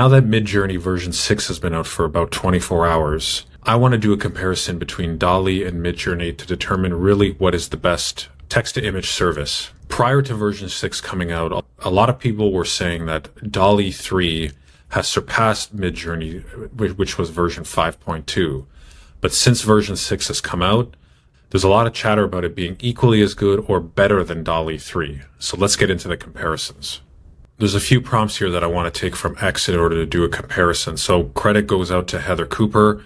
Now that Midjourney version 6 has been out for about 24 hours, I want to do a comparison between DALL-E and Midjourney to determine really what is the best text-to-image service. Prior to version 6 coming out, a lot of people were saying that DALL-E 3 has surpassed Midjourney, which was version 5.2. But since version 6 has come out, there's a lot of chatter about it being equally as good or better than DALL-E 3. So let's get into the comparisons. There's a few prompts here that I want to take from X in order to do a comparison. So credit goes out to Heather Cooper.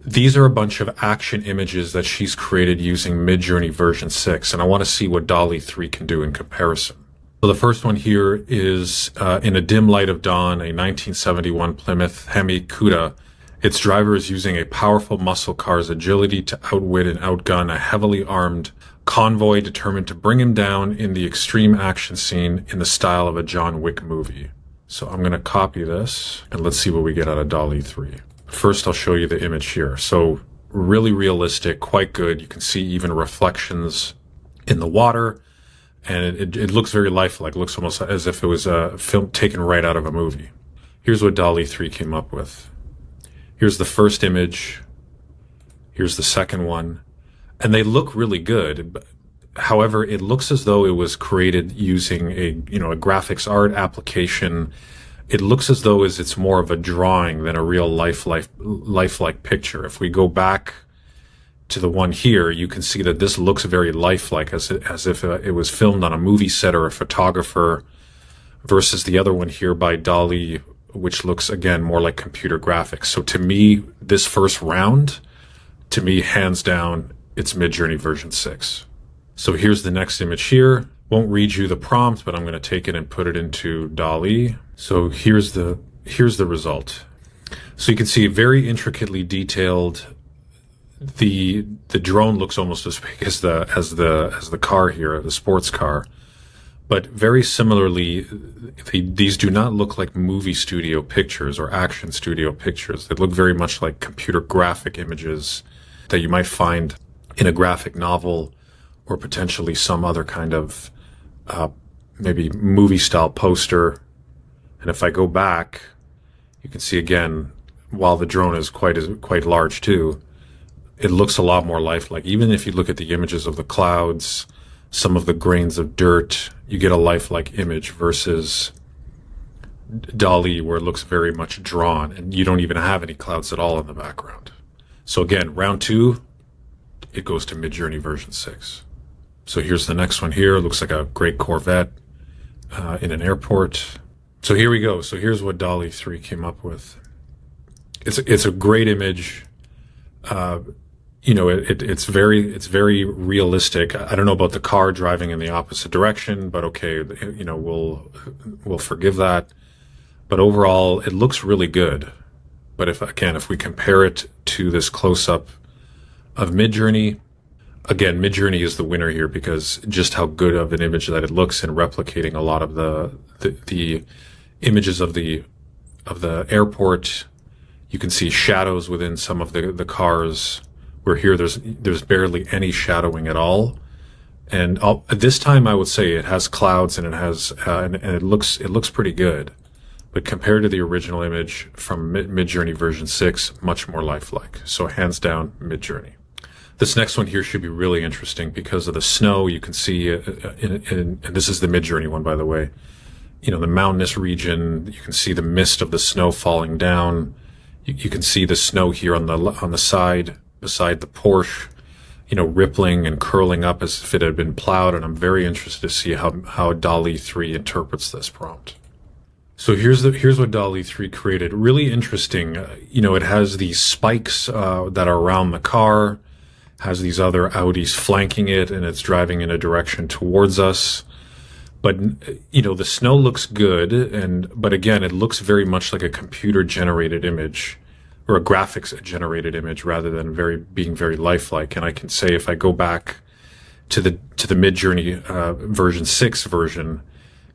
These are a bunch of action images that she's created using Midjourney version 6, and I want to see what DALL-E 3 can do in comparison. So the first one here is in a dim light of dawn, a 1971 Plymouth Hemi Cuda. Its driver is using a powerful muscle car's agility to outwit and outgun a heavily armed convoy determined to bring him down in the extreme action scene in the style of a John Wick movie. So I'm going to copy this and let's see what we get out of DALL-E 3. First, I'll show you the image here. So really realistic, quite good. You can see even reflections in the water, and it looks very lifelike. It looks almost as if it was a film taken right out of a movie. Here's what DALL-E 3 came up with. Here's the first image. Here's the second one. And they look really good. However, it looks as though it was created using a graphics art application. It looks as though it's more of a drawing than a real lifelike picture. If we go back to the one here, you can see that this looks very lifelike, as if it was filmed on a movie set or a photographer, versus the other one here by DALL-E, which looks again more like computer graphics. So to me, this first round, hands down, it's Midjourney version 6. So here's the next image here. Won't read you the prompt, but I'm going to take it and put it into DALL-E. So here's the result. So you can see very intricately detailed. The drone looks almost as big as the car here, the sports car. But very similarly, these do not look like movie studio pictures or action studio pictures. They look very much like computer graphic images that you might find in a graphic novel or potentially some other kind of maybe movie style poster. And if I go back, you can see again, while the drone is quite large too, it looks a lot more lifelike. Even if you look at the images of the clouds, some of the grains of dirt, you get a lifelike image versus DALL-E, where it looks very much drawn and you don't even have any clouds at all in the background. So again, round 2, it goes to Midjourney version 6. So here's the next one here. It looks like a great Corvette in an airport. So here we go. So here's what DALL-E 3 came up with. It's a great image. It's very realistic. I don't know about the car driving in the opposite direction, but okay, we'll forgive that. But overall, it looks really good. But if we compare it to this close-up of Midjourney, again, Midjourney is the winner here because just how good of an image that it looks in replicating a lot of the images of the airport. You can see shadows within some of the cars, where here there's barely any shadowing at all. And this time I would say it has clouds and it has and it looks pretty good. But compared to the original image from Midjourney version 6, much more lifelike. So hands down, Midjourney. This next one here should be really interesting because of the snow. You can see, and this is the Midjourney one, by the way, the mountainous region. You can see the mist of the snow falling down. You can see the snow here on the side beside the Porsche, rippling and curling up as if it had been plowed. And I'm very interested to see how DALL-E 3 interprets this prompt. So here's what DALL-E 3 created. Really interesting. It has these spikes that are around the car, has these other Audis flanking it, and it's driving in a direction towards us. But, the snow looks good, but again, it looks very much like a computer-generated image, or a graphics-generated image, rather than being very lifelike. And I can say, if I go back to the Midjourney version 6 version,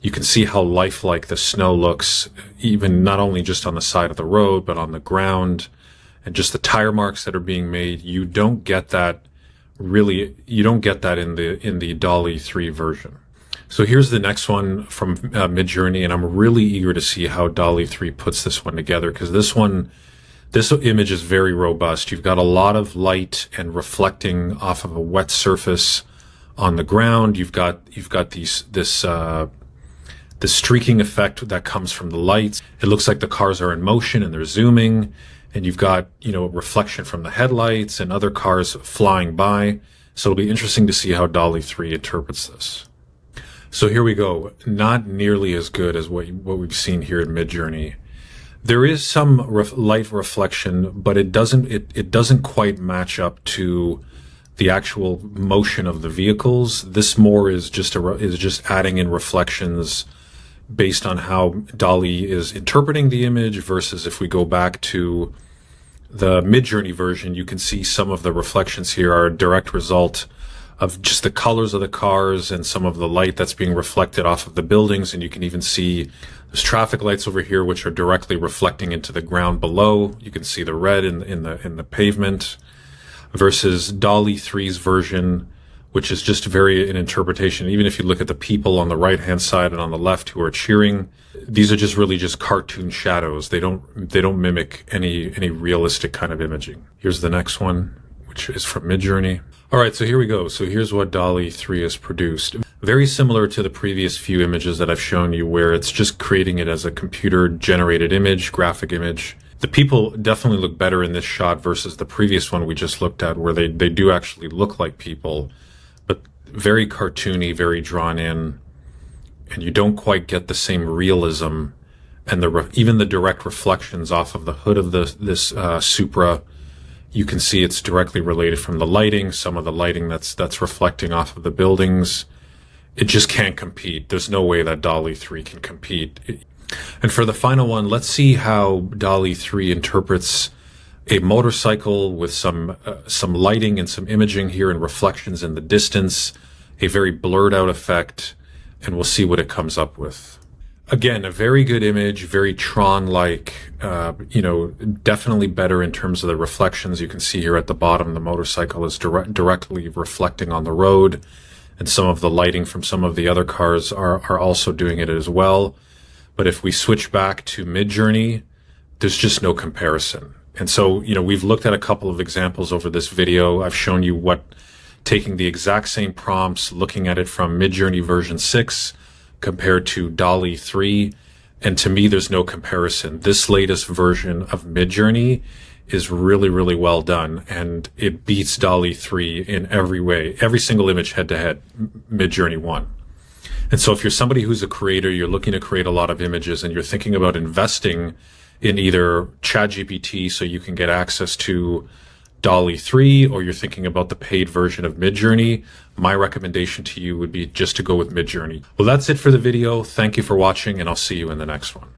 you can see how lifelike the snow looks, even not only just on the side of the road, but on the ground, and just the tire marks that are being made. You don't get that in the DALL-E 3 version. So here's the next one from Midjourney, and I'm really eager to see how DALL-E 3 puts this one together, because this image is very robust. You've got a lot of light and reflecting off of a wet surface on the ground. You've got this streaking effect that comes from the lights. It looks like the cars are in motion and they're zooming, and you've got, a reflection from the headlights and other cars flying by. So it'll be interesting to see how DALL-E 3 interprets this. So here we go. Not nearly as good as what we've seen here in Midjourney. There is some light reflection, but it doesn't quite match up to the actual motion of the vehicles. This more is just adding in reflections based on how DALL-E is interpreting the image, versus if we go back to the Midjourney version, you can see some of the reflections here are a direct result of just the colors of the cars and some of the light that's being reflected off of the buildings. And you can even see there's traffic lights over here, which are directly reflecting into the ground below. You can see the red in the pavement, versus DALL-E 3's version, which is just very an interpretation. Even if you look at the people on the right-hand side and on the left who are cheering, these are just really just cartoon shadows. They don't mimic any realistic kind of imaging. Here's the next one, which is from Midjourney. All right, so here we go. So here's what DALL-E 3 has produced. Very similar to the previous few images that I've shown you, where it's just creating it as a computer-generated image, graphic image. The people definitely look better in this shot versus the previous one we just looked at, where they do actually look like people, but very cartoony, very drawn in, and you don't quite get the same realism, and even the direct reflections off of the hood of this Supra. You can see it's directly related from the lighting, some of the lighting that's reflecting off of the buildings. It just can't compete. There's no way that DALL-E 3 can compete. And for the final one, let's see how DALL-E 3 interprets a motorcycle with some lighting and some imaging here and reflections in the distance, a very blurred out effect, and we'll see what it comes up with. Again, a very good image, very Tron-like, definitely better in terms of the reflections. You can see here at the bottom, the motorcycle is directly reflecting on the road, and some of the lighting from some of the other cars are also doing it as well. But if we switch back to Midjourney, there's just no comparison. And so, we've looked at a couple of examples over this video. I've shown you taking the exact same prompts, looking at it from Midjourney version 6, compared to DALL-E 3, and to me there's no comparison. This latest version of Midjourney is really, really well done, and it beats DALL-E 3 in every way. Every single image head-to-head, Midjourney won. And so if you're somebody who's a creator, you're looking to create a lot of images, and you're thinking about investing in either ChatGPT so you can get access to DALL-E 3, or you're thinking about the paid version of Midjourney, my recommendation to you would be just to go with Midjourney. Well, that's it for the video. Thank you for watching, and I'll see you in the next one.